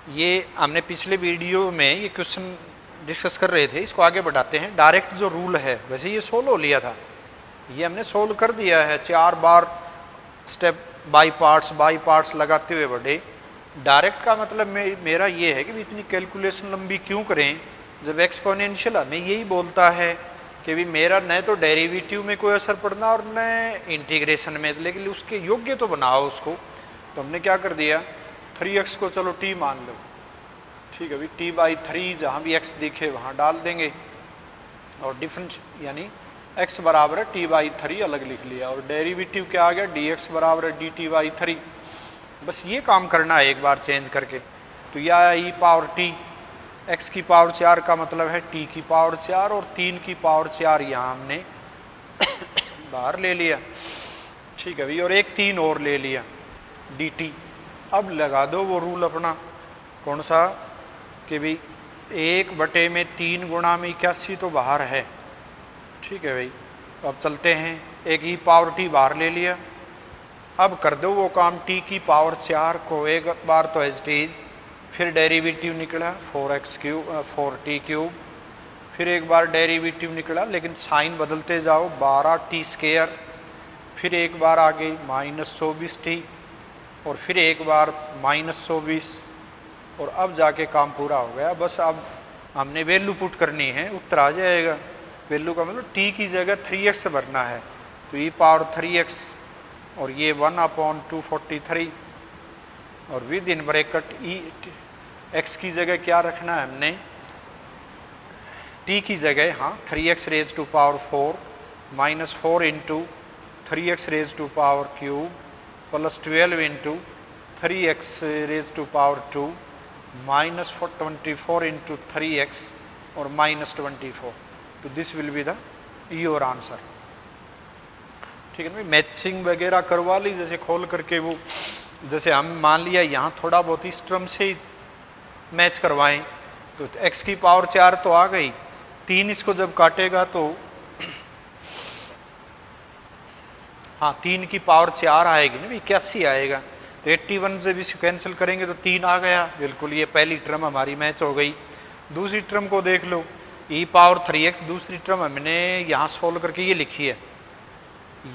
ये हमने पिछले वीडियो में ये क्वेश्चन डिस्कस कर रहे थे, इसको आगे बढ़ाते हैं। डायरेक्ट जो रूल है, वैसे ये सोल्व हो लिया था, ये हमने सोल्व कर दिया है 4 बार स्टेप बाई पार्ट्स लगाते हुए बढ़े। डायरेक्ट का मतलब मेरा ये है कि इतनी कैलकुलेशन लंबी क्यों करें जब एक्सपोनेंशियल हमें यही बोलता है कि भी मेरा न तो डेरिवेटिव में कोई असर पड़ना और न इंटीग्रेशन में, लेकिन उसके योग्य तो बनाओ उसको। तो हमने क्या कर दिया, 3x को चलो t मान लो, ठीक है भाई, t/3 जहाँ भी x दिखे वहाँ डाल देंगे और डिफरेंस यानी x बराबर है t/3 अलग लिख लिया, और डेरिवेटिव क्या आ गया, dx बराबर है dt/3। बस ये काम करना है एक बार चेंज करके। तो यह आया e पावर t, x की पावर 4 का मतलब है t की पावर 4, और 3 की पावर 4 यहाँ हमने बाहर ले लिया, ठीक है भाई, और एक 3 और ले लिया dt। अब लगा दो वो रूल अपना, कौन सा, कि भाई 1/3 गुणा में 81 तो बाहर है, ठीक है भाई। अब चलते हैं, एक e पावर t बाहर ले लिया। अब कर दो वो काम, t की पावर 4 को एक बार तो एज इट इज, फिर डेरिवेटिव निकला 4t³, फिर एक बार डेरिवेटिव निकला, लेकिन साइन बदलते जाओ, 12t², फिर एक बार आ गई -24t, और फिर एक बार -24, और अब जाके काम पूरा हो गया। बस अब हमने वैल्यू पुट करनी है, उत्तर आ जाएगा। वैल्यू का मतलब t की जगह 3x भरना है, तो e पावर 3x, और ये 1/243, और विद इन ब्रैकेट x की जगह क्या रखना है हमने, t की जगह, हाँ, 3x raise to power 4 -4 into 3x raise to power cube plus 12 into 3x raise to power 2 -24 into 3x और -24। तो this will be the your answer, ठीक है ना। मैचिंग वगैरह करवा ली, जैसे खोल करके वो, जैसे हम मान लिया यहाँ थोड़ा बहुत इस टर्म से ही मैच करवाएं, तो x की पावर 4 तो आ गई, 3 इसको जब काटेगा तो, हाँ, 3 की पावर 4 आएगी ना, 81 आएगा, तो 81 से भी कैंसिल करेंगे तो 3 आ गया, बिल्कुल। ये पहली टर्म हमारी मैच हो गई। दूसरी टर्म को देख लो, e पावर 3x, दूसरी टर्म हमने यहाँ सोल्व करके ये लिखी है,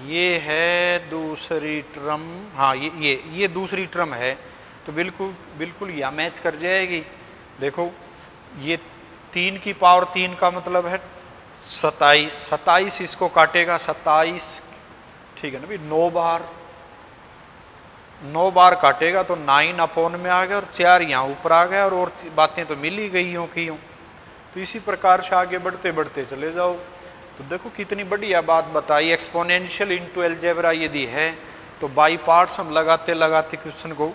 ये है दूसरी टर्म, हाँ, ये दूसरी टर्म है, तो बिल्कुल यहाँ मैच कर जाएगी। देखो, ये 3 की पावर 3 का मतलब है 27 इसको काटेगा 27, ठीक है ना भाई, 9 बार काटेगा तो 9 में आ गया, और 4 यहाँ ऊपर आ गया, और बातें तो मिल ही गई यूँ की यूँ। तो इसी प्रकार से आगे बढ़ते बढ़ते चले जाओ। तो देखो कितनी बढ़िया बात बताई, एक्सपोनेंशियल इनटू अलजेब्रा यदि है तो बाई पार्ट्स हम लगाते लगाते क्वेश्चन को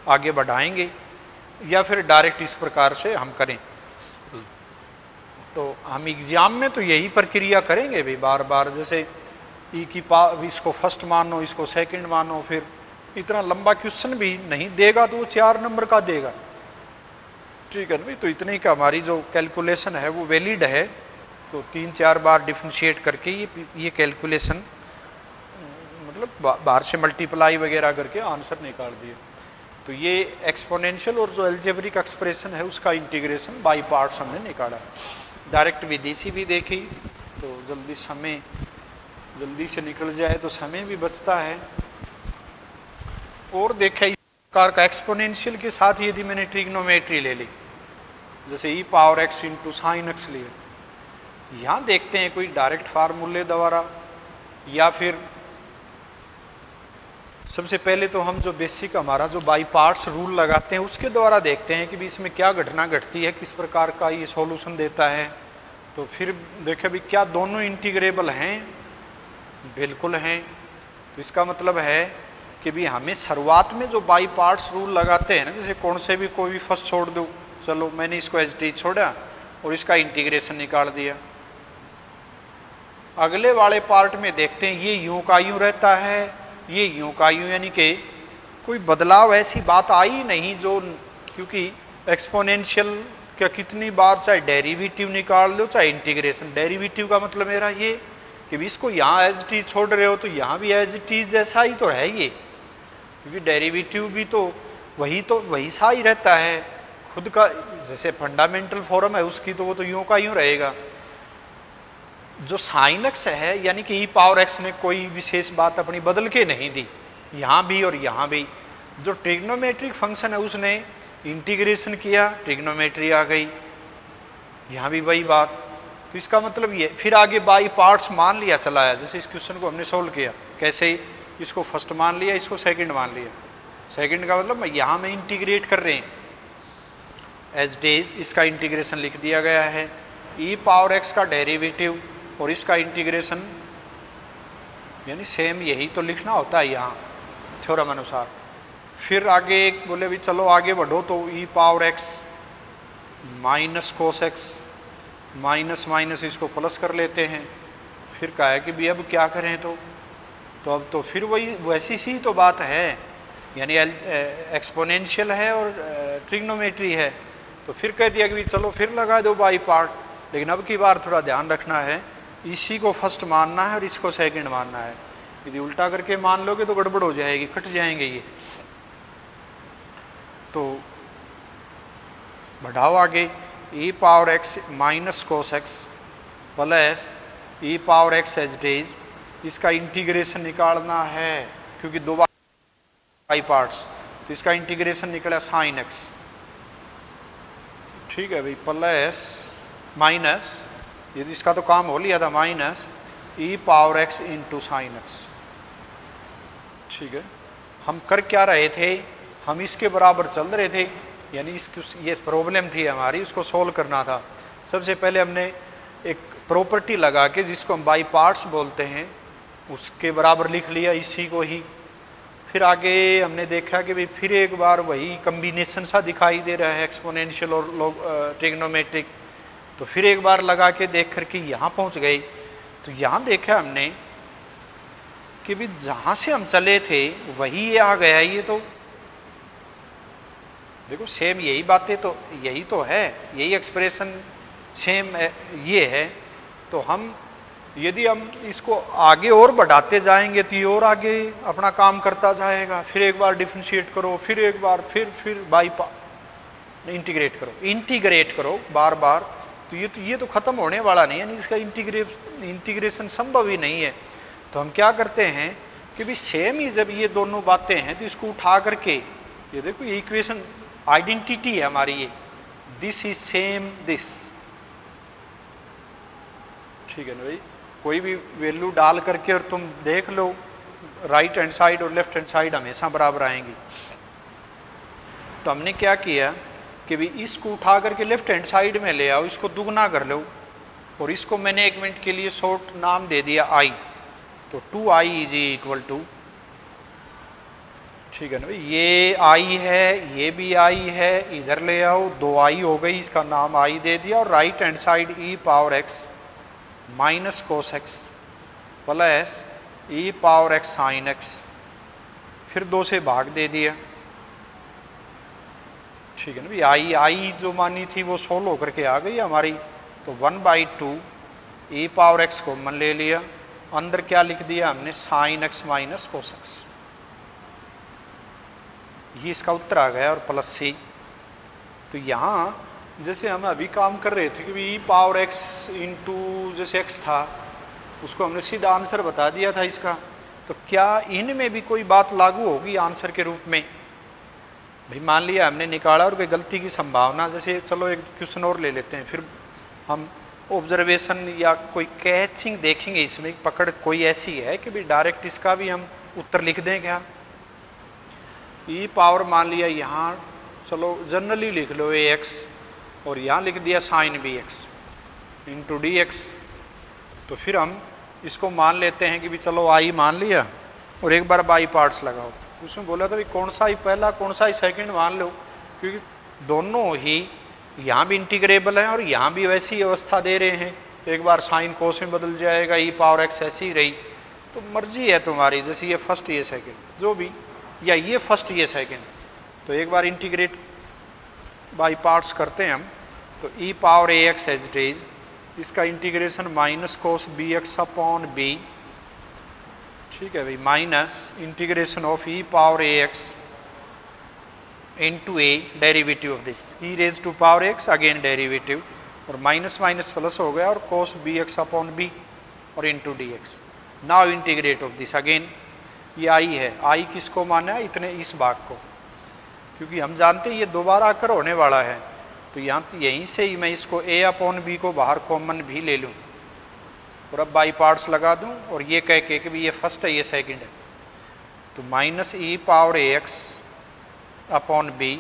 आगे बढ़ाएंगे, या फिर डायरेक्ट इस प्रकार से हम करें। तो हम एग्जाम में तो यही प्रक्रिया करेंगे भाई, बार बार, जैसे ई की इसको फर्स्ट मानो, इसको सेकंड मानो, फिर इतना लंबा क्वेश्चन भी नहीं देगा तो वो 4 नंबर का देगा, ठीक है ना भाई। तो इतने का हमारी जो कैलकुलेशन है वो वैलिड है, तो 3-4 बार डिफ्रेंशिएट करके ये कैलकुलेशन, मतलब बाहर से मल्टीप्लाई वगैरह करके आंसर निकाल दिए। तो ये एक्सपोनेंशियल और जो अलजेब्रिक एक्सप्रेशन है उसका इंटीग्रेशन बाई पार्ट्स हमने निकाला। डायरेक्ट विधि से भी देखी तो जल्दी से निकल जाए तो समय भी बचता है। और देखा इस प्रकार का एक्सपोनेंशियल के साथ यदि मैंने ट्रिग्नोमेट्री ले ली, जैसे e power x into sine x लिया, यहाँ देखते हैं कोई डायरेक्ट फार्मूले द्वारा, या फिर सबसे पहले तो हम जो बेसिक हमारा जो बाई पार्ट्स रूल लगाते हैं उसके द्वारा देखते हैं कि भी इसमें क्या घटना घटती है, किस प्रकार का ये सॉल्यूशन देता है। तो फिर देखें भी क्या दोनों इंटीग्रेबल हैं, बिल्कुल हैं। तो इसका मतलब है कि भी हमें शुरुआत में जो बाई पार्ट्स रूल लगाते हैं ना, जैसे कौन से भी कोई भी फर्स्ट छोड़ दो, चलो मैंने इसको एज टी छोड़ा और इसका इंटीग्रेशन निकाल दिया। अगले वाले पार्ट में देखते हैं ये यूं का यूं रहता है, ये यूं का यूं, यानी कि कोई बदलाव ऐसी बात आई नहीं जो, क्योंकि एक्सपोनेंशियल क्या कितनी बार चाहे डेरिवेटिव निकाल लो चाहे इंटीग्रेशन, डेरिवेटिव का मतलब मेरा ये कि भी इसको यहाँ एज टी छोड़ रहे हो तो यहाँ भी एज टी जैसा ही तो है ये, क्योंकि डेरिवेटिव भी तो वही सा ही रहता है। खुद का जैसे फंडामेंटल फॉर्म है उसकी, तो वो तो यूं का यूं रहेगा। जो साइन एक्स है यानी कि ई पावर एक्स ने कोई विशेष बात अपनी बदल के नहीं दी, यहाँ भी और यहाँ भी। जो ट्रिग्नोमेट्रिक फंक्शन है उसने इंटीग्रेशन किया, ट्रिग्नोमेट्री आ गई, यहाँ भी वही बात। तो इसका मतलब ये फिर आगे बाई पार्ट्स मान लिया चलाया। जैसे इस क्वेश्चन को हमने सोल्व किया, कैसे, इसको फर्स्ट मान लिया, इसको सेकंड मान लिया। सेकंड का मतलब यहाँ में इंटीग्रेट कर रहे हैं एज डेज, इसका इंटीग्रेशन लिख दिया गया है। ई पावर एक्स का डेरिवेटिव और इसका इंटीग्रेशन, यानी सेम यही तो लिखना होता है यहाँ थ्योरम अनुसार। फिर आगे बोले भी चलो आगे बढ़ो, तो e power x minus cos x, minus minus इसको प्लस कर लेते हैं। फिर कहा है कि भी अब क्या करें, तो अब तो फिर वही वैसी सी तो बात है, यानी एक्सपोनेंशियल है और ट्रिग्नोमेट्री है। तो फिर कह दिया कि भी चलो फिर लगा दो बाई पार्ट। लेकिन अब की बार थोड़ा ध्यान रखना है, इसी को फर्स्ट मानना है और इसको सेकंड मानना है। यदि उल्टा करके मान लोगे तो गड़बड़ हो जाएगी, कट जाएंगे ये। तो बढ़ाओ आगे, e power x minus cos x plus e power x एज डेज, इसका इंटीग्रेशन निकालना है क्योंकि दो बाई पार्ट्स, तो इसका इंटीग्रेशन निकला साइन एक्स। ठीक है भाई, प्लस माइनस, ये तो इसका तो काम हो लिया था, माइनस ई power x into sine x. ठीक है, हम कर क्या रहे थे, हम इसके बराबर चल रहे थे, यानी ये प्रॉब्लम थी हमारी, उसको सोल्व करना था। सबसे पहले हमने एक प्रॉपर्टी लगा के, जिसको हम बाई पार्ट्स बोलते हैं, उसके बराबर लिख लिया इसी को ही। फिर आगे हमने देखा कि भाई फिर एक बार वही कम्बिनेशन सा दिखाई दे रहा है, एक्सपोनेंशियल और ट्रिग्नोमेट्रिक। तो फिर एक बार लगा के देख करके यहाँ पहुँच गए। तो यहाँ देखा हमने कि भी जहाँ से हम चले थे वही ये आ गया। ये तो देखो सेम यही बातें तो यही तो है, यही एक्सप्रेशन सेम ये है। तो हम यदि हम इसको आगे और बढ़ाते जाएंगे तो ये और आगे अपना काम करता जाएगा। फिर एक बार डिफरेंशिएट करो, फिर एक बार, फिर बाई इंटीग्रेट करो बार बार। तो ये तो खत्म होने वाला नहीं है, इसका इंटीग्रेशन संभव ही नहीं है। तो हम क्या करते हैं कि भी सेम ही जब ये दोनों बातें हैं तो इसको उठा करके, ये देखो ये इक्वेशन आइडेंटिटी है हमारी, ये दिस इज सेम दिस। ठीक है ना भाई, कोई भी वैल्यू डाल करके और तुम देख लो, राइट हैंड साइड और लेफ्ट हैंड साइड हमेशा बराबर आएंगी। तो हमने क्या किया कि भी इसको उठा करके लेफ्ट हैंड साइड में ले आओ, इसको दुगना कर लो, और इसको मैंने एक मिनट के लिए शॉर्ट नाम दे दिया आई। तो 2i इज इक्वल टू, ठीक है ना भाई, ये आई है, ये भी आई है, इधर ले आओ, 2i हो गई, इसका नाम आई दे दिया। और right hand side e power x minus cos x plus e power x sine x, फिर 2 से भाग दे दिया। ठीक है ना भाई, आई जो मानी थी वो 16 होकर के आ गई हमारी। तो 1/2 ई पावर एक्स कॉमन ले लिया, अंदर क्या लिख दिया हमने, sign x minus cos x, ये इसका उत्तर आ गया। और प्लस सी। तो यहाँ जैसे हम अभी काम कर रहे थे कि ई पावर एक्स इंटू जैसे एक्स था, उसको हमने सीधा आंसर बता दिया था इसका। तो क्या इनमें भी कोई बात लागू होगी आंसर के रूप में? भाई मान लिया हमने निकाला और कोई गलती की संभावना, जैसे चलो एक क्वेश्चन और ले लेते हैं, फिर हम ऑब्जर्वेशन या कोई कैचिंग देखेंगे, इसमें पकड़ कोई ऐसी है कि भाई डायरेक्ट इसका भी हम उत्तर लिख दें क्या। ई पावर मान लिया यहाँ, चलो जनरली लिख लो ए एक्स, और यहाँ लिख दिया sine B X into D x. तो फिर हम इसको मान लेते हैं कि भी चलो आई मान लिया और एक बार बाई पार्ट्स लगाओ। उसमें बोला था भी कौन सा ही पहला कौन सा ही सेकंड मान लो, क्योंकि दोनों ही यहाँ भी इंटीग्रेबल हैं और यहाँ भी वैसी अवस्था दे रहे हैं। एक बार साइन कोस में बदल जाएगा, ई पावर एक्स ऐसी रही। तो मर्जी है तुम्हारी, जैसे ये फर्स्ट ये सेकंड जो भी, या ये फर्स्ट ये सेकंड। तो एक बार इंटीग्रेट बाई पार्ट्स करते हैं हम। तो e power A x as it is, इसका integration minus cos B x upon b, ठीक है भाई, minus integration of E power A x into a derivative of this e raise to power x again derivative और minus minus plus हो गया और cos bx upon b और into D x. Now integrate of this again, ये I है, आई किसको माना है, इतने इस भाग को, क्योंकि हम जानते हैं ये दोबारा आकर होने वाला है, तो यहाँ तो यहीं से ही मैं इसको a अपॉन बी को बाहर कॉमन भी ले लूँ और अब बाई पार्ट्स लगा दूँ और ये कह के कि भी ये फर्स्ट है ये सेकंड है, तो minus E power A x upon B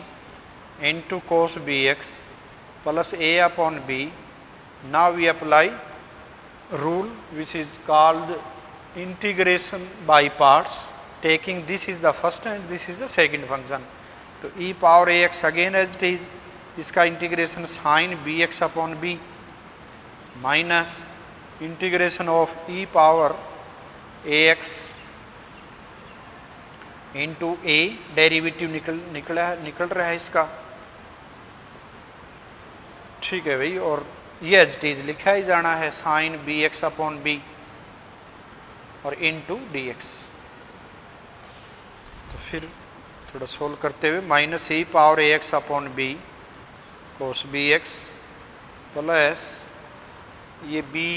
into cos B x plus A upon B. Now we apply rule which is called integration by parts, taking this is the first and this is the second function, तो e power ax again as it is, इसका integration sine B x upon B minus integration of e power ax into A, derivative निकल रहा है इसका, ठीक है भाई, और ये एज इट इज लिखा ही जाना है sine B x upon b और इंटू डी एक्स। तो फिर थोड़ा सोल्व करते हुए माइनस ई पावर ए x upon b cos B x plus ये बी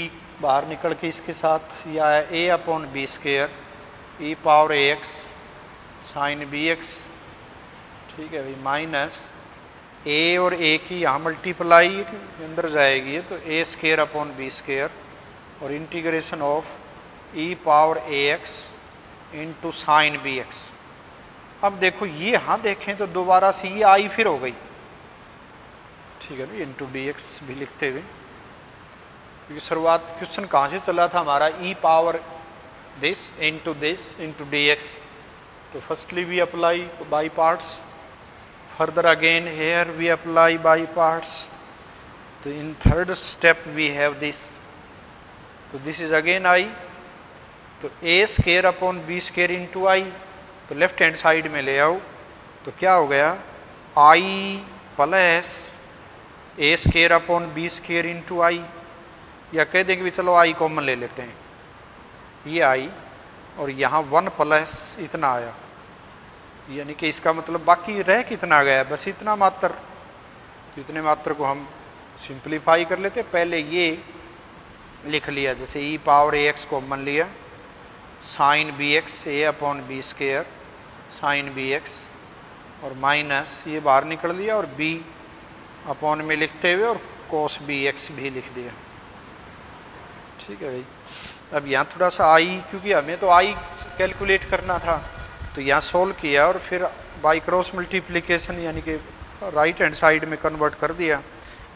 बाहर निकल के इसके साथ या a upon B square e power A x sine B x, ठीक है भाई, माइनस ए और ए की यहाँ मल्टीप्लाई अंदर जाएगी तो A square upon B square और integration of E power A x into sine B X. अब देखो ये यहाँ देखें तो दोबारा से ये आई फिर हो गई, ठीक है भाई, इंटू डी एक्स भी लिखते हुए, क्योंकि शुरुआत क्वेश्चन कहाँ से चला था हमारा, e power this into D x, तो firstly we apply by parts, further again here we apply by parts, तो in third step we have this, तो this is again I, तो a square upon b square into I, तो left hand side में ले आओ तो क्या हो गया I plus a square upon b square into I, या कह देंगे भी चलो I कॉमन ले लेते हैं, ये I और यहाँ 1 प्लस इतना आया, यानी कि इसका मतलब बाकी रह कितना गया, बस इतना मात्र, तो इतने मात्र को हम सिंप्लीफाई कर लेते, पहले ये लिख लिया जैसे ई पावर ए एक्स कॉमन लिया sine B x a upon B square sine B x और माइनस ये बाहर निकल दिया और बी अपॉन में लिखते हुए और कोस बी एक्स भी लिख दिया, ठीक है भाई। अब यहाँ थोड़ा सा आई, क्योंकि हमें तो आई कैलकुलेट करना था, तो यहाँ सोल्व किया और फिर बाई क्रॉस मल्टीप्लिकेशन यानी कि राइट हैंड साइड में कन्वर्ट कर दिया,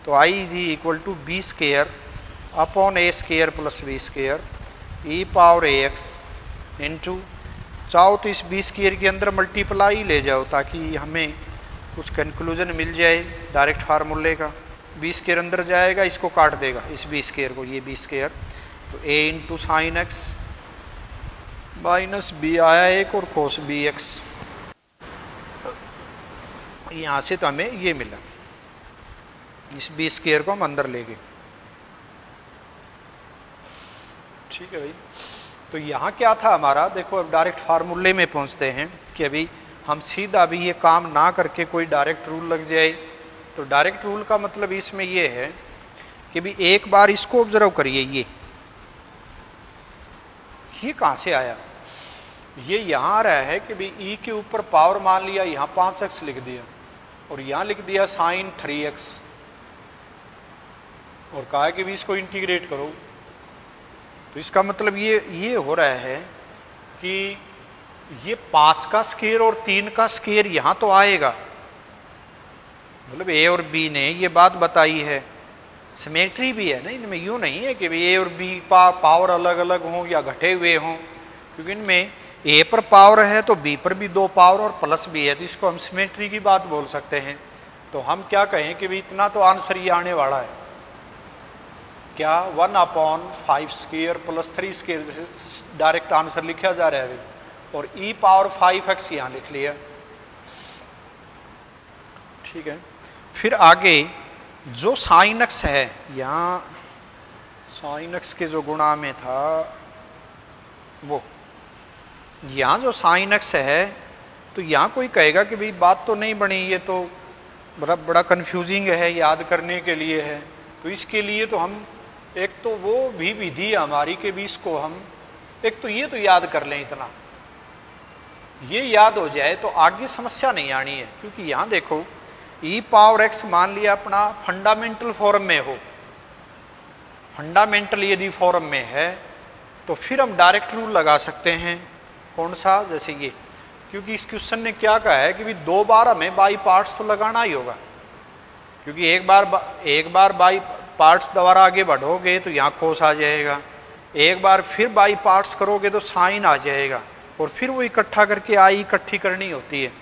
तो I is equal to b square upon a square plus b square e power A x into, चाहो तो इस बी स्क्वेयर के अंदर मल्टीप्लाई ले जाओ ताकि हमें कुछ कंक्लूजन मिल जाए डायरेक्ट फार्मूले का, बी स्क्वेयर अंदर जाएगा इसको काट देगा इस बी स्क्वेयर को, ये बी स्क्वेयर, तो a into sine x minus b आया एक और कोस बी एक्स, यहाँ से तो हमें ये मिला, इस बी स्क्वेयर को हम अंदर ले गए, ठीक है भाई। तो यहाँ क्या था हमारा, देखो अब डायरेक्ट फार्मूले में पहुँचते हैं कि अभी हम सीधा अभी ये काम ना करके कोई डायरेक्ट रूल लग जाए, तो डायरेक्ट रूल का मतलब इसमें ये है कि भी एक बार इसको ऑब्जर्व करिए, ये कहाँ से आया, ये यहाँ आ रहा है कि भी ई के ऊपर पावर मान लिया, यहाँ 5x लिख दिया और यहाँ लिख दिया साइन 3x और कहा कि भी इसको इंटीग्रेट करो, तो इसका मतलब ये हो रहा है कि ये 5 का स्क्वायर और 3 का स्क्वायर यहाँ तो आएगा, मतलब ए और बी ने ये बात बताई है, सिमेट्री भी है ना इनमें, यूँ नहीं है कि भी ए और बी पावर अलग अलग हों या घटे हुए हों, क्योंकि इनमें ए पर पावर है तो बी पर भी 2 पावर और प्लस भी है, तो इसको हम सिमेट्री की बात बोल सकते हैं। तो हम क्या कहें कि भी इतना तो आंसर ये आने वाला है, क्या 1/5 स्क्वायर प्लस 3 स्क्वायर, जैसे डायरेक्ट आंसर लिखा जा रहा है, और ई पावर 5x यहाँ लिख लिया, ठीक है। फिर आगे जो साइन एक्स है, यहाँ साइन एक्स के जो गुणा में था वो, यहाँ जो साइन एक्स है तो यहाँ कोई कहेगा कि भाई बात तो नहीं बनी, ये तो बड़ा कन्फ्यूजिंग है, याद करने के लिए है। तो इसके लिए तो हम एक तो वो भी विधि हमारी के भी इसको हम एक तो ये तो याद कर लें, इतना ये याद हो जाए तो आगे समस्या नहीं आनी है। क्योंकि यहाँ देखो e पावर x मान लिया अपना फंडामेंटल फॉर्म में हो, फंडामेंटल यदि फॉर्म में है तो फिर हम डायरेक्ट रूल लगा सकते हैं। कौन सा? जैसे ये, क्योंकि इस क्वेश्चन ने क्या कहा है कि भी 2 बार हमें बाई पार्ट्स तो लगाना ही होगा। क्योंकि एक बार बाई पार्ट्स द्वारा आगे बढ़ोगे तो यहाँ कोस आ जाएगा, एक बार फिर बाई पार्ट्स करोगे तो साइन आ जाएगा, और फिर वो इकट्ठा करके आई इकट्ठी करनी होती है,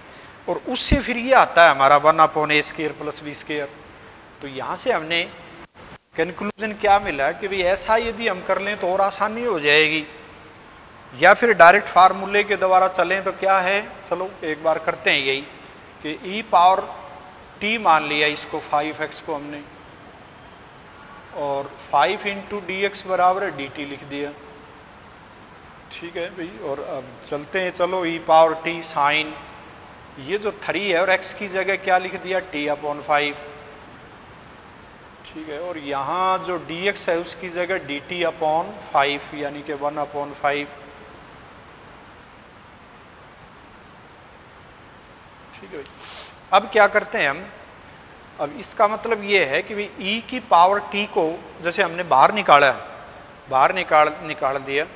और उससे फिर ये आता है हमारा 1/a² + b²। तो यहाँ से हमने कंक्लूजन क्या मिला कि भाई ऐसा यदि हम कर लें तो और आसानी हो जाएगी, या फिर डायरेक्ट फार्मूले के द्वारा चलें तो क्या है। चलो एक बार करते हैं यही कि e पावर t मान लिया इसको 5x को हमने, और 5 × dx बराबर dt लिख दिया। ठीक है भाई, और अब चलते हैं, चलो e पावर t साइन, ये जो 3 है और x की जगह क्या लिख दिया t/5। ठीक है, और यहाँ जो dx है उसकी जगह dt/5 यानी कि 1/5। ठीक है भाई, अब क्या करते हैं हम, अब इसका मतलब ये है कि भाई e की पावर t को जैसे हमने बाहर निकाला, बाहर निकाल दिया,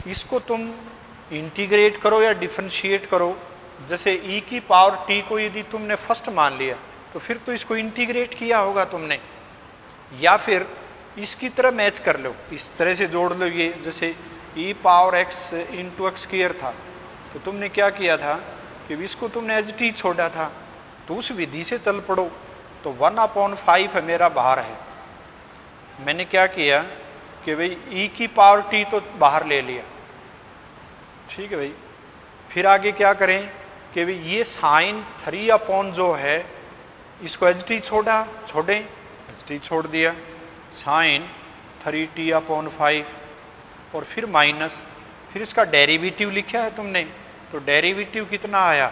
इसको तुम इंटीग्रेट करो या डिफरेंशिएट करो। जैसे e की पावर t को यदि तुमने फर्स्ट मान लिया तो फिर तो इसको इंटीग्रेट किया होगा तुमने, या फिर इसकी तरह मैच कर लो, इस तरह से जोड़ लो। ये जैसे e पावर x × x² था, तो तुमने क्या किया था कि इसको तुमने एज टी छोड़ा था, तो उस विधि से चल पड़ो। तो 1/5 है मेरा बाहर है, मैंने क्या किया कि भाई e की पावर t तो बाहर ले लिया। ठीक है भाई, फिर आगे क्या करें कि भाई ये साइन 3/ जो है इसको एच टी छोड़ें, एच टी छोड़ दिया, साइन 3t/5, और फिर माइनस, फिर इसका डेरिवेटिव लिखा है तुमने, तो डेरिवेटिव कितना आया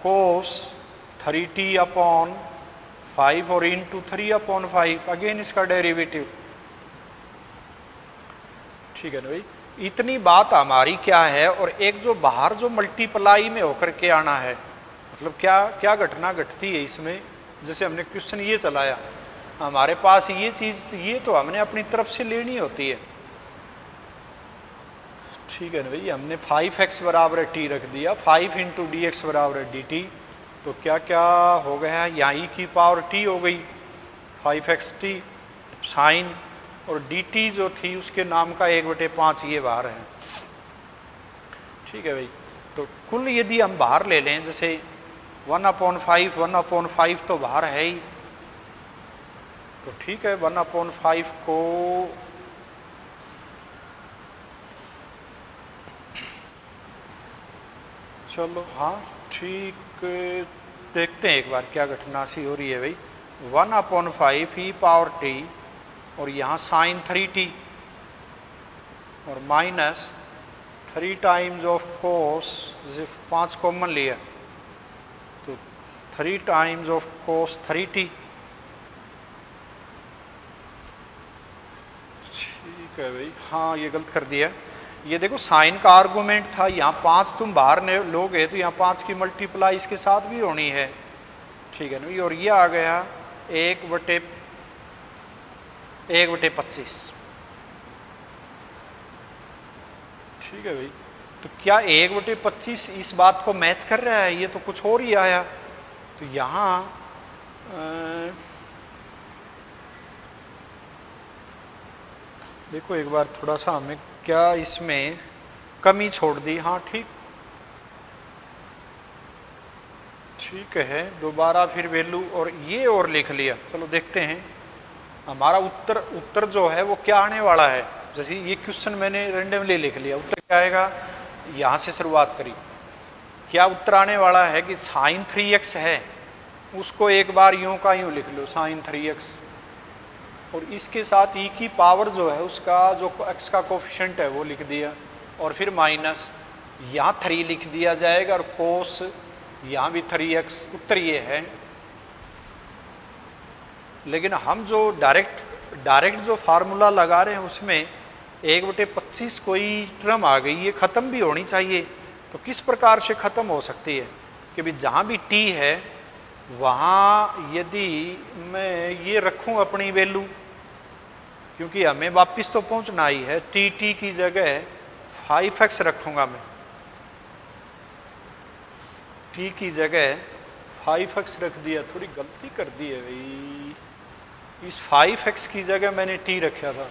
कोस 3t/5 और इंटू 3/5, अगेन इसका डेरिवेटिव। ठीक है ना भाई, इतनी बात हमारी क्या है, और एक जो बाहर जो मल्टीप्लाई में होकर के आना है, मतलब क्या क्या घटना घटती है इसमें। जैसे हमने क्वेश्चन ये चलाया, हमारे पास ये चीज, ये तो हमने अपनी तरफ से लेनी होती है। ठीक है ना भाई, हमने 5x बराबर t रख दिया, 5 × dx बराबर dt, तो क्या क्या हो गया, यहाँ e की पावर t हो गई 5xt साइन, और dt जो थी उसके नाम का 1/5 ये बाहर है। ठीक है भाई, तो कुल यदि हम बाहर ले लें, जैसे 1/5 तो बाहर है ही, तो ठीक है 1/5 को चलो हाँ ठीक, देखते हैं एक बार क्या घटना सी हो रही है भाई। 1/5 e पावर t, और यहाँ साइन 3t, और माइनस 3 टाइम्स ऑफ कोस, जैसे 5 कॉमन लिया तो 3 टाइम्स ऑफ कोस 3t। ठीक है भाई, हाँ ये गलत कर दिया, ये देखो साइन का आर्गुमेंट था, यहाँ 5 तुम बाहर लोगे तो यहाँ 5 की मल्टीप्लाई इसके साथ भी होनी है। ठीक है ना, और ये आ गया 1/25। ठीक है भाई, तो क्या 1/25 इस बात को मैच कर रहा है, ये तो कुछ और ही आया। तो यहाँ देखो एक बार थोड़ा सा हमें क्या इसमें कमी छोड़ दी, हाँ ठीक है, दोबारा फिर वैल्यू और ये और लिख लिया। चलो देखते हैं हमारा उत्तर जो है वो क्या आने वाला है। जैसे ये क्वेश्चन मैंने रेंडमली लिख लिया, उत्तर क्या आएगा, यहाँ से शुरुआत करी, क्या उत्तर आने वाला है कि साइन 3x है, उसको एक बार यूं का यूं लिख लो साइन 3x, और इसके साथ e की पावर जो है उसका जो x का कोफिशिएंट है वो लिख दिया, और फिर माइनस यहाँ 3 लिख दिया जाएगा और कोस यहाँ भी 3x, उत्तर ये है। लेकिन हम जो डायरेक्ट जो फार्मूला लगा रहे हैं उसमें 1/25 कोई टर्म आ गई, ये खत्म भी होनी चाहिए। तो किस प्रकार से खत्म हो सकती है कि भी जहाँ भी t है वहाँ यदि मैं ये रखूँ अपनी वैल्यू, क्योंकि हमें वापस तो पहुँचना ही है, t की जगह 5x रखूँगा मैं, t की जगह 5x रख दिया, थोड़ी गलती कर दी है भाई, इस 5x की जगह मैंने t रखा था,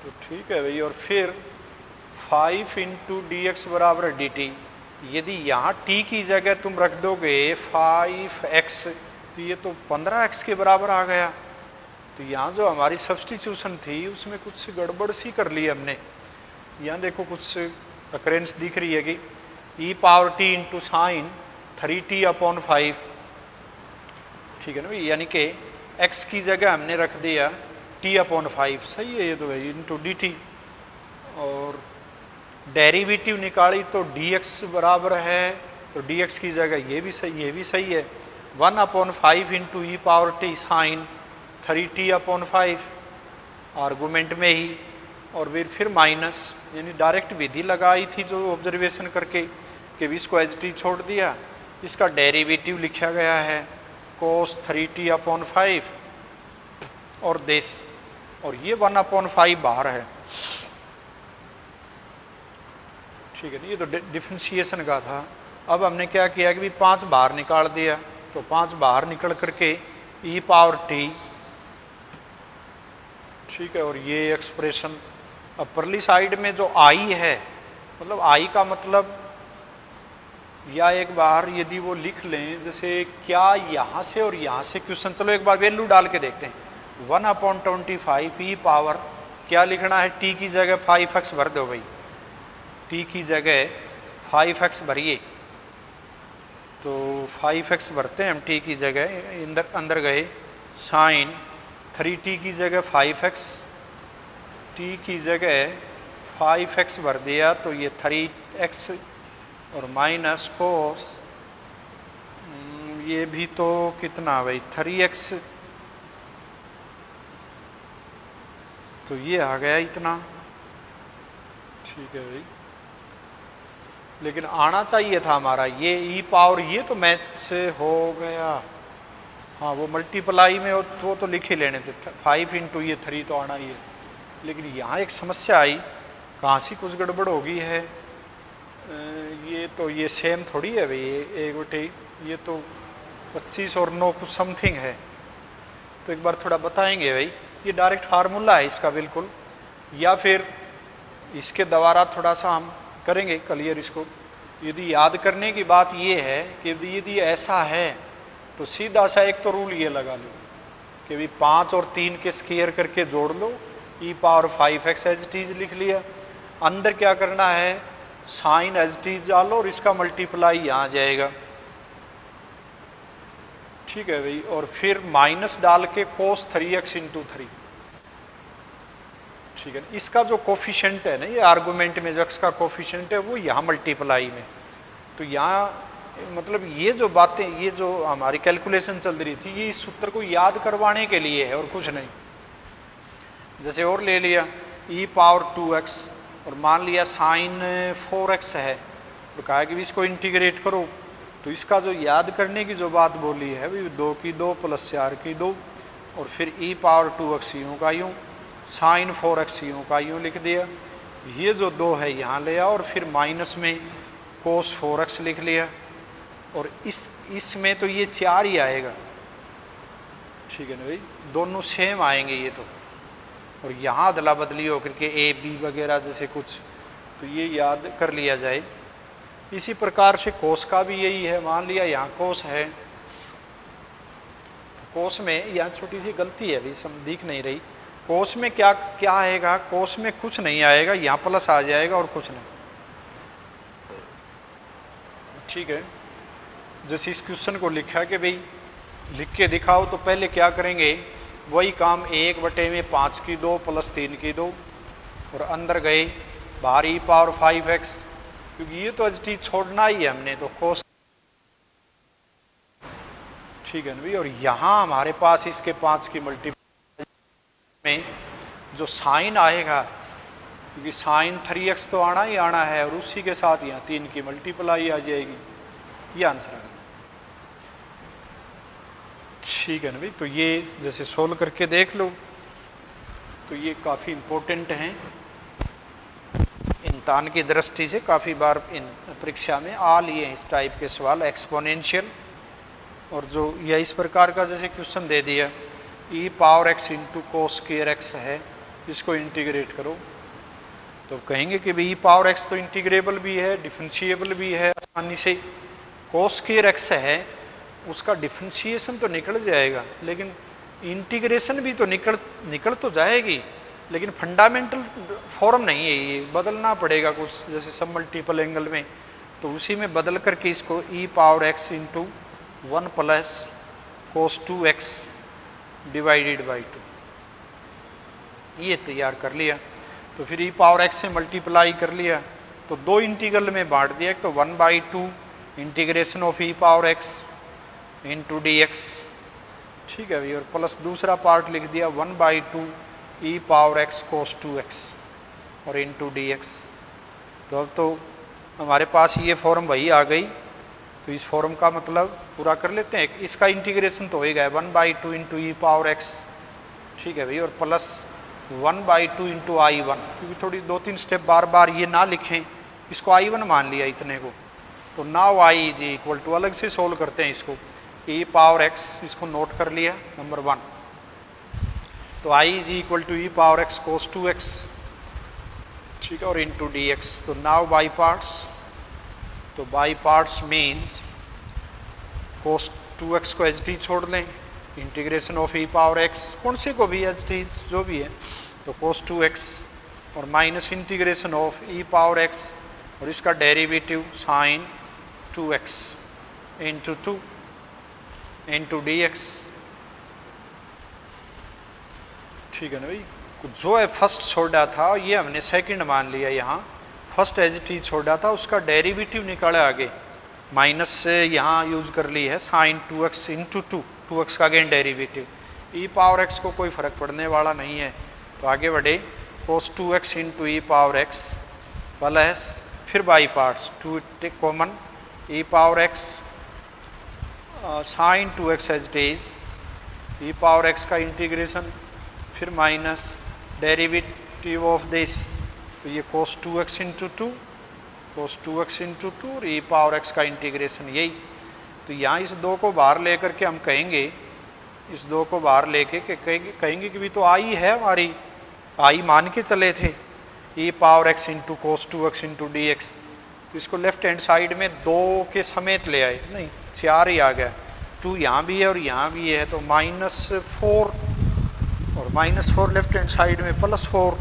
तो ठीक है भाई। और फिर 5 इंटू dx बराबर dt, यदि यहाँ t की जगह तुम रख दोगे 5x तो ये तो 15x के बराबर आ गया। तो यहाँ जो हमारी सब्स्टिट्यूशन थी उसमें कुछ गड़बड़ सी कर ली हमने। यहाँ देखो कुछ अकरेंस दिख रही है कि e power t into sine 3t upon 5, ठीक है ना भाई, यानी कि x की जगह हमने रख दिया t अपॉन 5, सही है ये तो भाई, इंटू dt। और डेरिवेटिव निकाली तो dx बराबर है, तो dx की जगह ये भी सही है 1/5 इंटू ई power t sine 3t upon 5 argument में ही, और फिर माइनस, यानी डायरेक्ट विधि लगाई थी जो ऑब्जर्वेशन करके कि इसको एज टी छोड़ दिया, इसका डेरिवेटिव लिखा गया है cos 3t अपॉन 5 और दिस, और ये 1/5 बाहर है, ठीक है। ये तो डिफरेंशिएशन का था। अब हमने क्या किया कि 5 बाहर निकाल दिया, तो 5 बाहर निकल करके e पावर t, ठीक है। और ये एक्सप्रेशन अब परली साइड में जो i है, मतलब i का मतलब, या एक बार यदि वो लिख लें, जैसे क्या यहाँ से और यहाँ से क्वेश्चन, चलो एक बार वैल्यू डाल के देखते हैं। 1/25 e पावर क्या लिखना है, t की जगह 5x भर दो भाई, t की जगह 5x भरिए, तो 5x भरते हैं हम t की जगह, अंदर गए साइन 3t की जगह 5x, t की जगह 5x भर दिया, तो ये 3x और माइनस कोस, ये भी तो कितना भाई 3x, तो ये आ गया इतना, ठीक है भाई। लेकिन आना चाहिए था हमारा ये ई पावर, ये तो मैथ से हो गया, हाँ वो मल्टीप्लाई में वो तो लिख ही लेने थे, 5 इंटू ये 3 तो आना ही है। लेकिन यहाँ एक समस्या आई, कहाँ से कुछ गड़बड़ हो गई है, ये तो ये सेम थोड़ी है भाई, एक बटे ये तो 25 और 9 कुछ समथिंग है, तो एक बार थोड़ा बताएंगे भाई, ये डायरेक्ट फार्मूला है इसका बिल्कुल, या फिर इसके द्वारा थोड़ा सा हम करेंगे क्लियर इसको। यदि याद करने की बात ये है कि यदि ऐसा है तो सीधा सा एक तो रूल ये लगा लो कि भी 5 और 3 के स्क्वायर करके जोड़ लो, e पावर 5x एज टीज लिख लिया, अंदर क्या करना है साइन एज टीज डालो और इसका मल्टीप्लाई यहाँ जाएगा, ठीक है भाई। और फिर माइनस डाल के cos 3x इंटू 3, ठीक है। इसका जो कोफिशिएंट है ना, ये आर्गुमेंट में जो x का कोफिशिएंट है वो यहाँ मल्टीप्लाई में, तो यहाँ मतलब ये जो बातें, ये जो हमारी कैलकुलेशन चल रही थी, ये इस सूत्र को याद करवाने के लिए है और कुछ नहीं। जैसे और ले लिया e पावर 2x और मान लिया साइन 4x है, तो कहा कि इसको इंटीग्रेट करो, तो इसका जो याद करने की जो बात बोली है भाई 2 की 2 प्लस 4 की 2, और फिर e पावर 2x यूँ का यूँ, साइन 4x यूँ का यूँ लिख दिया, ये जो 2 है यहाँ ले आओ, और फिर माइनस में cos 4x लिख लिया, और इसमें तो ये 4 ही आएगा, ठीक है ना भाई, दोनों सेम आएंगे ये तो। और यहाँ अदला बदली होकर के ए बी वगैरह जैसे कुछ, तो ये याद कर लिया जाए। इसी प्रकार से कोस का भी यही है, मान लिया यहाँ कोस है, कोस में यहाँ छोटी सी गलती है, अभी सम दिख नहीं रही, कोस में क्या क्या आएगा, कोस में कुछ नहीं आएगा, यहाँ प्लस आ जाएगा और कुछ नहीं, ठीक है। जैसे इस क्वेश्चन को लिखा कि भाई लिख के दिखाओ, तो पहले क्या करेंगे, वही काम 1/5 की 2 प्लस 3 की 2, और अंदर गए बाहर e पावर 5x क्योंकि ये तो एज टी छोड़ना ही है हमने, तो कोस, ठीक है ना भाई। और यहाँ हमारे पास इसके 5 की मल्टीप्लाई में जो साइन आएगा, क्योंकि साइन 3x तो आना ही आना है, और उसी के साथ यहाँ 3 की मल्टीप्लाई आ जाएगी, ये आंसर है, ठीक है ना भाई। तो ये जैसे सोल्व करके देख लो, तो ये काफ़ी इम्पोर्टेंट हैं, इम्तहान की दृष्टि से काफ़ी बार इन परीक्षा में आ लिए इस टाइप के सवाल, एक्सपोनेंशियल। और जो यह इस प्रकार का जैसे क्वेश्चन दे दिया, e power x into cos square x है, इसको इंटीग्रेट करो, तो कहेंगे कि भाई e पावर x तो इंटीग्रेबल भी है, डिफरेंशिएबल भी है आसानी से। कोस स्क्वायर x है, उसका डिफरेंशिएशन तो निकल जाएगा, लेकिन इंटीग्रेशन भी तो निकल तो जाएगी, लेकिन फंडामेंटल फॉर्म नहीं है, ये बदलना पड़ेगा कुछ, जैसे सब मल्टीपल एंगल में, तो उसी में बदल करके इसको e power x into 1 plus cos 2x divided by 2, ये तैयार कर लिया। तो फिर e पावर x से मल्टीप्लाई कर लिया, तो दो इंटीग्रल में बांट दिया, एक तो 1/2 integration of e power x into D x, ठीक है भाई, और प्लस दूसरा पार्ट लिख दिया 1/2 e power x cos 2x और इंटू डी एक्स। तो अब तो हमारे पास ये फॉर्म वही आ गई, तो इस फॉर्म का मतलब पूरा कर लेते हैं। इसका इंटीग्रेशन तो हो ही गया 1/2 इंटू ई पावर x, ठीक है भाई, और प्लस 1/2 इंटू I1, क्योंकि थोड़ी 2-3 स्टेप बार बार ये ना लिखें, इसको I1 मान लिया इतने को। तो now I is equal to, अलग से सोल्व करते हैं इसको, e पावर x, इसको नोट कर लिया नंबर 1, तो I is equal to e power x cos 2x, ठीक है, और इंटू डी एक्स। तो नाउ बाई पार्ट्स, तो by parts means cos 2x को एच टी छोड़ लें, integration of e power x, कौन से को भी एच टी जो भी है, तो कोस 2x और minus integration of e power x और इसका derivative sign 2x into 2 into D x, ठीक है ना भाई। जो है फर्स्ट छोड़ा था, ये हमने सेकंड मान लिया, यहाँ फर्स्ट एज टी छोड़ा था, उसका डेरिवेटिव निकाला आगे, माइनस से यहाँ यूज कर ली है साइन 2x इंटू 2x का again derivative, e power x को कोई फर्क पड़ने वाला नहीं है, तो आगे बढ़े कोस 2x इंटू ई पावर x प्लस, फिर by parts 2 common, e power x sine 2x as it is, e power x का इंटीग्रेशन, फिर माइनस डेरिवेटिव ऑफ दिस, तो ये कोस 2x इंटू 2, कोस 2x इंटू 2 और e पावर x का integration यही। तो यहाँ इस दो को बाहर लेकर के हम कहेंगे, इस दो को बाहर लेके कहेंगे कि भी तो आई है हमारी, आई मान के चले थे, e power x into cos 2x into D x, तो इसको लेफ्ट हैंड साइड में 2 के समेत ले आए, नहीं 4 ही आ गया, 2 यहाँ भी है और यहाँ भी है, तो -4 और -4 लेफ्ट हैंड साइड में +4,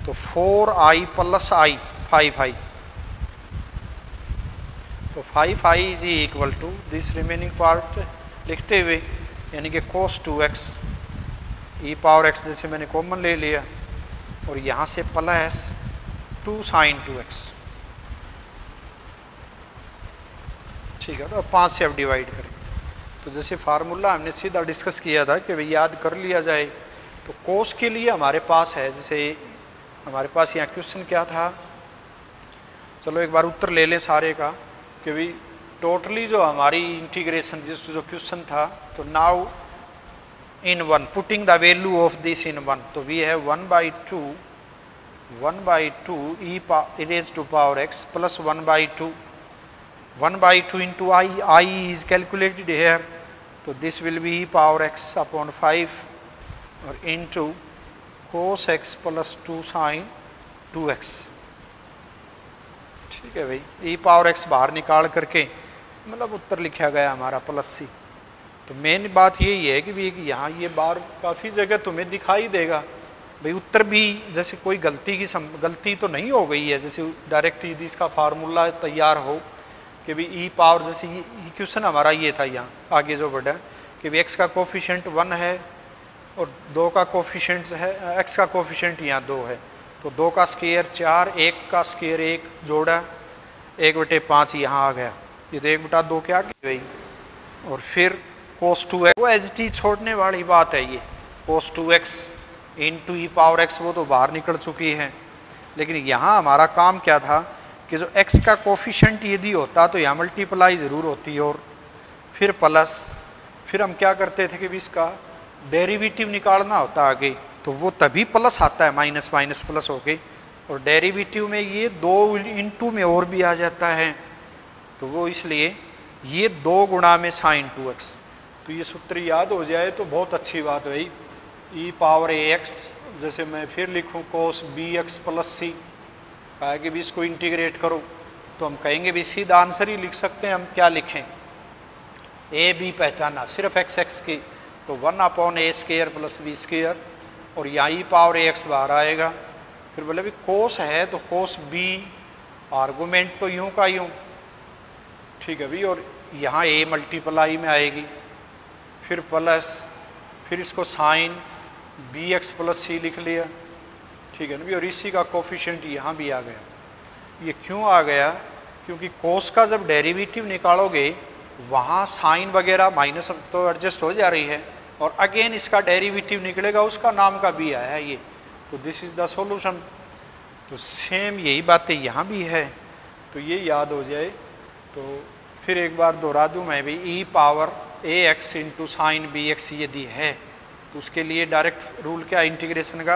तो 4i प्लस i 5i, तो 5i is equal to this remaining part लिखते हुए, यानी कि कोस 2x e पावर x जैसे मैंने कॉमन ले लिया, और यहाँ से प्लस 2 साइन 2x, ठीक है, तो 5 से अब डिवाइड करें। तो जैसे फार्मूला हमने सीधा डिस्कस किया था कि भाई याद कर लिया जाए, तो कोस के लिए हमारे पास है, जैसे हमारे पास यहाँ क्वेश्चन क्या था, चलो एक बार उत्तर ले लें सारे का, कि भाई टोटली जो हमारी इंटीग्रेशन जिस जो क्वेश्चन था, तो now in 1 putting the value of this in 1, तो वी है 1/2 e raised to power x plus 1/2 into I is calculated here, so this will be e power x upon 5 और into cos x plus 2 sin 2x, ठीक है भाई, e power x बाहर निकाल करके मतलब उत्तर लिखा गया हमारा +c। तो मेन बात यही है कि भी यहाँ ये बार काफ़ी जगह तुम्हें दिखाई देगा भाई, उत्तर भी जैसे कोई गलती तो नहीं हो गई है, जैसे डायरेक्ट यदि इसका फार्मूला तैयार हो कि भी ई पावर, जैसे ये क्वेश्चन हमारा ये था, यहाँ आगे जो बढ़ा कि भी x का कोफिशिएंट 1 है और 2 का कोफिशिएंट है, x का कोफिशिएंट यहाँ 2 है, तो 2 का स्क्वायर 4, 1 का स्क्वायर 1 जोड़ा, 1/5 यहाँ आ गया, ये तो 1/2 क्या की गई। और फिर cos 2x, वो एज टी छोड़ने वाली बात है, ये cos 2x इंटू ई पावर x वो तो बाहर निकल चुकी है। लेकिन यहाँ हमारा काम क्या था कि जो x का कोफिशिएंट यदि होता तो यहाँ मल्टीप्लाई ज़रूर होती और फिर प्लस, फिर हम क्या करते थे कि भी इसका डेरिवेटिव निकालना होता आगे, तो वो तभी प्लस आता है, माइनस माइनस प्लस होके, और डेरिवेटिव में ये 2 इंटू में और भी आ जाता है, तो वो इसलिए ये 2 गुणा में sin 2x। तो ये सूत्र याद हो जाए तो बहुत अच्छी बात है भाई। ई पावर ax, जैसे मैं फिर लिखूँ cos bx प्लस सी, कहा कि भी इसको इंटीग्रेट करो, तो हम कहेंगे भी सीधा आंसर ही लिख सकते हैं। हम क्या लिखें, ए बी पहचाना सिर्फ x की, तो 1/a² प्लस बी स्क्वायर, और यहाँ ई पावर ax बाहर आएगा। फिर बोले भी कोस है तो कोस b, आर्गूमेंट तो यूं का यूं, ठीक है भी, और यहाँ a मल्टीप्लाई में आएगी, फिर प्लस, फिर इसको साइन bx प्लस सी लिख लिया, ठीक है ना भी, और इसी का कोफिशिएंट यहाँ भी आ गया। ये क्यों आ गया, क्योंकि कोस का जब डेरिवेटिव निकालोगे वहाँ साइन वगैरह माइनस तो एडजस्ट हो जा रही है, और अगेन इसका डेरिवेटिव निकलेगा, उसका नाम का भी आया है ये, तो दिस इज द सॉल्यूशन। तो सेम यही बातें यहाँ भी है, तो ये याद हो जाए। तो फिर एक बार दोहरा दूँ मैं भी, e power ax into sine bx यदि है तो उसके लिए डायरेक्ट रूल क्या इंटीग्रेशन का,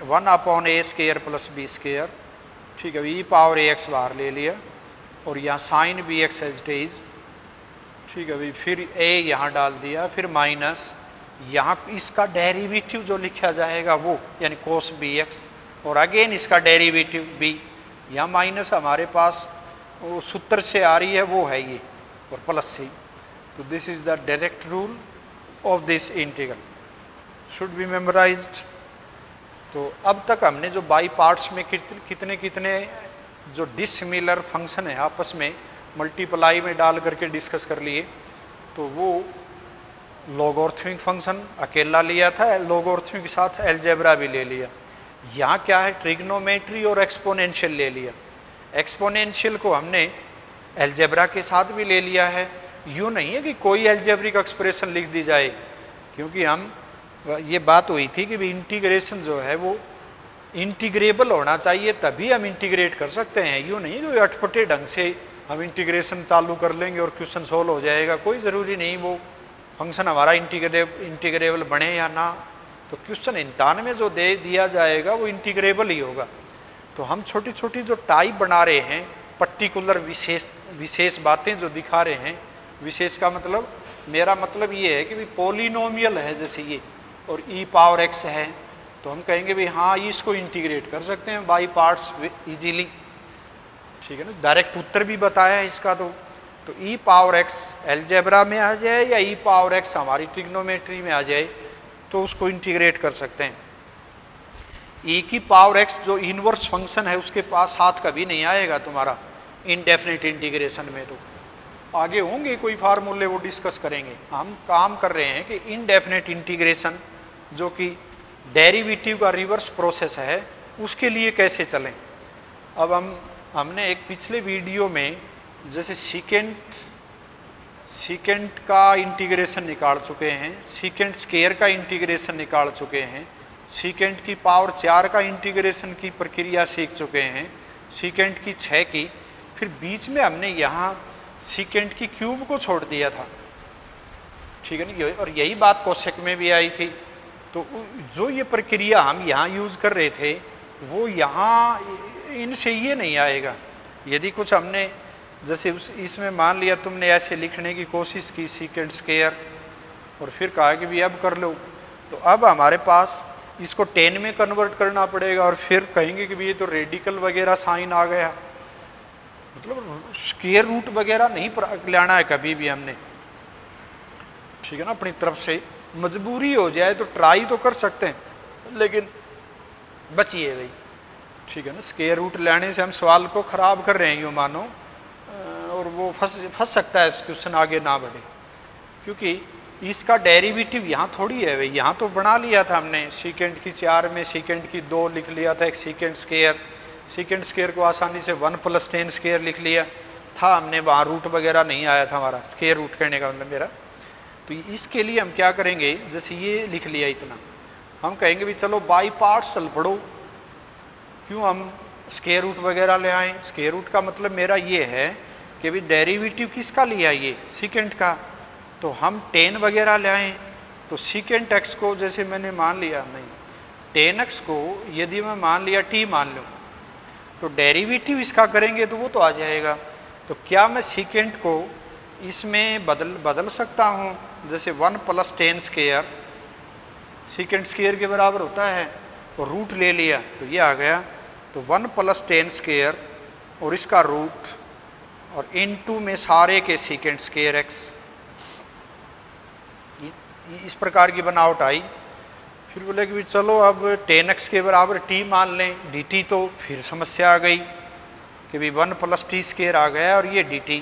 1/a² प्लस b², ठीक है, ई पावर ax बाहर ले लिया, और यहाँ sign bx as it is, ठीक है भाई, फिर a यहाँ डाल दिया, फिर माइनस यहाँ इसका डेरिवेटिव जो लिखा जाएगा वो, यानी cos bx, और अगेन इसका डेरिवेटिव b, यहाँ माइनस हमारे पास वो सूत्र से आ रही है वो है ये, और प्लस सी। तो this is the direct rule of this integral, should be memorised. तो अब तक हमने जो बाई पार्ट्स में कितने कितने जो डिससिमिलर फंक्शन है आपस में मल्टीप्लाई में डाल करके डिस्कस कर लिए, तो वो लॉगरिथमिक फंक्शन अकेला लिया था, लॉगरिथमिक के साथ अलजेब्रा भी ले लिया। यहाँ क्या है, ट्रिग्नोमेट्री और एक्सपोनेंशियल ले लिया। एक्सपोनेंशियल को हमने अलजेब्रा के साथ भी ले लिया है। यूँ नहीं है कि कोई अलजेब्रिक एक्सप्रेशन लिख दी जाए, क्योंकि हम ये बात हुई थी कि भी इंटीग्रेशन जो है वो इंटीग्रेबल होना चाहिए, तभी हम इंटीग्रेट कर सकते हैं। यूँ नहीं कि अटपटे ढंग से हम इंटीग्रेशन चालू कर लेंगे और क्वेश्चन सोल्व हो जाएगा, कोई ज़रूरी नहीं वो फंक्शन हमारा इंटीग्रेबल बने या ना। तो क्वेश्चन 91 में जो दे दिया जाएगा वो इंटीग्रेबल ही होगा। तो हम छोटी छोटी जो टाइप बना रहे हैं, पर्टिकुलर विशेष बातें जो दिखा रहे हैं, विशेष का मतलब मेरा मतलब ये है कि भी पॉलिनोमियल है जैसे ये, और ई पावर x है, तो हम कहेंगे भी हाँ इसको इंटीग्रेट कर सकते हैं बाई पार्ट्स इजीली, ठीक है ना। डायरेक्ट उत्तर भी बताया है इसका, तो ई पावर x अलजेब्रा में आ जाए या ई पावर x हमारी ट्रिग्नोमेट्री में आ जाए तो उसको इंटीग्रेट कर सकते हैं। e की पावर x जो इनवर्स फंक्शन है उसके पास हाथ कभी नहीं आएगा तुम्हारा इनडेफिनेट इंटीग्रेशन में। तो आगे होंगे कोई फार्मूले वो डिस्कस करेंगे। हम काम कर रहे हैं कि इनडेफिनेट इंटीग्रेशन जो कि डेरिवेटिव का रिवर्स प्रोसेस है उसके लिए कैसे चलें। अब हमने एक पिछले वीडियो में जैसे सीकेंट का इंटीग्रेशन निकाल चुके हैं, सीकेंट स्क्वायर का इंटीग्रेशन निकाल चुके हैं, सीकेंट की पावर 4 का इंटीग्रेशन की प्रक्रिया सीख चुके हैं, सीकेंट की 6 की, फिर बीच में हमने यहाँ सीकेंट की क्यूब को छोड़ दिया था, ठीक है ना। और यही बात कोसेक में भी आई थी। तो जो ये प्रक्रिया हम यहाँ यूज कर रहे थे वो यहाँ इनसे ये नहीं आएगा। यदि कुछ हमने जैसे इसमें मान लिया तुमने ऐसे लिखने की कोशिश की सीकेंट स्क्वायर और फिर कहा कि भी अब कर लो, तो अब हमारे पास इसको 10 में कन्वर्ट करना पड़ेगा और फिर कहेंगे कि भी ये तो रेडिकल वगैरह साइन आ गया, मतलब स्क्वायर रूट वगैरह नहीं लाना है कभी भी हमने, ठीक है ना। अपनी तरफ से मजबूरी हो जाए तो ट्राई तो कर सकते हैं लेकिन बचिए भाई, ठीक है ना। स्क्वायर रूट लाने से हम सवाल को खराब कर रहे हैं यूँ मानो, और वो फंस सकता है क्वेश्चन आगे ना बढ़े, क्योंकि इसका डेरिवेटिव यहाँ थोड़ी है भाई। यहाँ तो बना लिया था हमने, सीकेंट की 4 में सीकेंट की 2 लिख लिया था, एक सीकेंट स्क्वायर, सीकेंट स्क्वायर को आसानी से 1 + tan स्क्वायर लिख लिया था हमने, वहाँ रूट वगैरह नहीं आया था हमारा, स्क्वायर रूट करने का मतलब मेरा। तो इसके लिए हम क्या करेंगे, जैसे ये लिख लिया इतना, हम कहेंगे भी चलो बाई पार्ट्स चल पड़ो, क्यों हम स्क्वायर रूट वगैरह ले आए। स्क्वायर रूट का मतलब मेरा ये है कि भी डेरिवेटिव किसका लिया, ये सीकेंट का, तो हम tan वगैरह ले आए। तो सीकेंट x को जैसे मैंने मान लिया, नहीं tan x को यदि मैं मान लिया t मान लूँ, तो डेरिवेटिव इसका करेंगे तो वो तो आ जाएगा। तो क्या मैं सीकेंट को इसमें बदल सकता हूँ, जैसे 1 + tan स्क्वायर सीकेंट स्क्वायर के बराबर होता है, तो रूट ले लिया तो ये आ गया, तो 1 + tan स्क्वायर और इसका रूट और इनटू में सारे के सीकेंट स्क्वायर x, इस प्रकार की बनावट आई। फिर बोले कि चलो अब tan x के बराबर t मान लें dt, तो फिर समस्या आ गई कि भी 1 + t स्क्वायर आ गया और ये dt।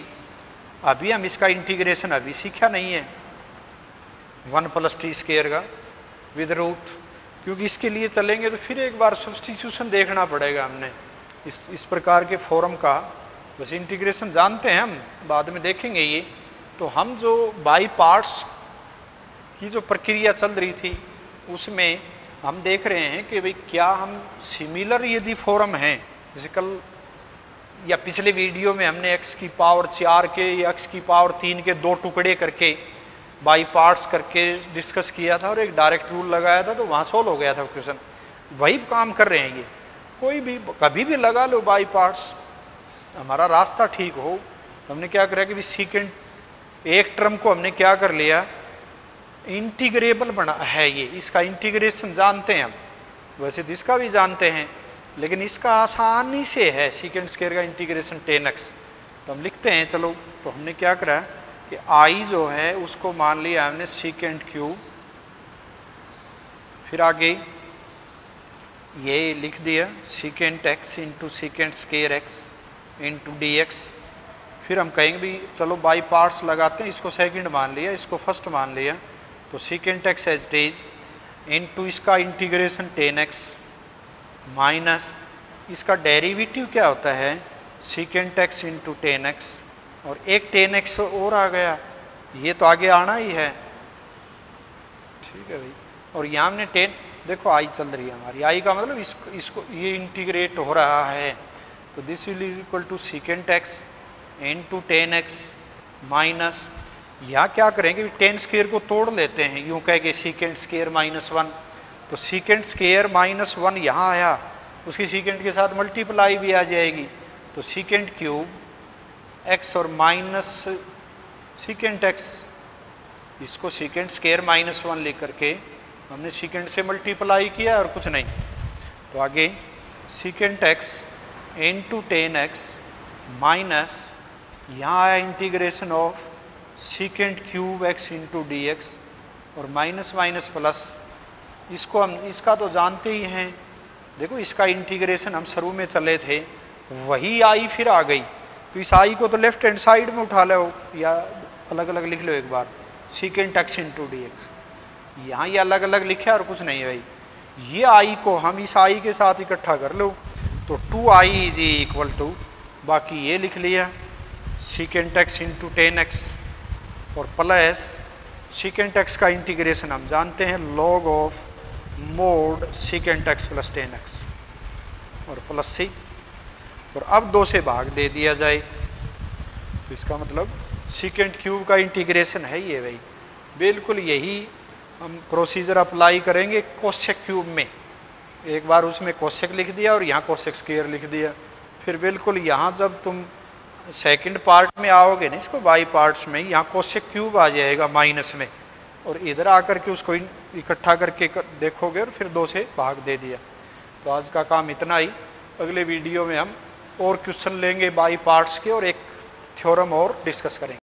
अभी हम इसका इंटीग्रेशन अभी सीखा नहीं है 1 + t स्क्वायर का विद रूट, क्योंकि इसके लिए चलेंगे तो फिर एक बार सब्स्टिट्यूशन देखना पड़ेगा हमने इस प्रकार के फॉर्म का। बस इंटीग्रेशन जानते हैं हम, बाद में देखेंगे ये। तो हम जो बाई पार्ट्स की जो प्रक्रिया चल रही थी उसमें हम देख रहे हैं कि भाई क्या हम सिमिलर यदि फॉर्म हैं, जैसे कल या पिछले वीडियो में हमने x की पावर 4 के या x की पावर 3 के 2 टुकड़े करके बाई पार्ट्स करके डिस्कस किया था और एक डायरेक्ट रूल लगाया था, तो वहाँ सोल्व हो गया था क्वेश्चन। वही काम कर रहे हैं ये, कोई भी कभी भी लगा लो बाई पार्ट्स, हमारा रास्ता ठीक हो। हमने क्या करा कि सीकेंट एक टर्म को हमने क्या कर लिया, इंटीग्रेबल बना है ये, इसका इंटीग्रेशन जानते हैं हम, वैसे तो इसका भी जानते हैं, लेकिन इसका आसानी से है सीकेंट स्क्वायर का इंटीग्रेशन tan x। तो हम लिखते हैं, चलो तो हमने क्या करा कि i जो है उसको मान लिया हमने सीकेंट क्यूब, फिर आगे ये लिख दिया secant x into secant square x into dx। फिर हम कहेंगे भी चलो बाई पार्ट्स लगाते हैं, इसको सेकंड मान लिया, इसको फर्स्ट मान लिया, तो secant x as it is into इसका इंटीग्रेशन tan x माइनस इसका डेरिवेटिव क्या होता है secant x into tan x, और एक tan x और आ गया, ये तो आगे आना ही है, ठीक है भाई। और यहाँ हमने देखो आई चल रही है हमारी, आई का मतलब इसको ये इंटीग्रेट हो रहा है, तो this will equal to secant x into tan x minus, यहाँ क्या करेंगे tan स्क्वायर को तोड़ लेते हैं, यूँ कह के सीकेंट स्क्वायर -1, तो सीकेंट स्क्वायर -1 यहाँ आया, उसकी सीकेंट के साथ मल्टीप्लाई भी आ जाएगी, तो सीकेंट क्यूब x और माइनस सीकेंट x, इसको सीकेंट स्क्वायर -1 लिख करके हमने सीकेंट से मल्टीप्लाई किया और कुछ नहीं। तो आगे secant x into tan x minus यहाँ आया integration of secant cube x into dx, और माइनस माइनस प्लस, इसको हम इसका तो जानते ही हैं, देखो इसका इंटीग्रेशन हम शुरू में चले थे, वही आई फिर आ गई, तो इस आई को तो लेफ्ट हैंड साइड में उठा लो या अलग अलग लिख लो एक बार, सीकेंट x इंटू dx। यहाँ ये अलग अलग लिखे और कुछ नहीं है भाई, ये आई को हम इस आई के साथ इकट्ठा कर लो, तो 2i इज इक्वल टू, बाकी ये लिख लिया secant x into tan x और प्लस सीकेंट x का इंटीग्रेशन हम जानते हैं log of mode secant x plus tan x और प्लस सी, और अब 2 से भाग दे दिया जाए, तो इसका मतलब सीकेंट क्यूब का इंटीग्रेशन है ये भाई, बिल्कुल यही हम प्रोसीजर अप्लाई करेंगे कोसेक क्यूब में, एक बार उसमें कोसेक लिख दिया और यहाँ कोसेक स्क्वायर लिख दिया, फिर बिल्कुल यहाँ जब तुम सेकंड पार्ट में आओगे ना इसको बाई पार्ट्स में, यहाँ कोसेक क्यूब आ जाएगा माइनस में, और इधर आकर के उसको इकट्ठा करके देखोगे और फिर 2 से भाग दे दिया। तो आज का काम इतना ही, अगले वीडियो में हम और क्वेश्चन लेंगे बाई पार्ट्स के और एक थ्योरम और डिस्कस करेंगे।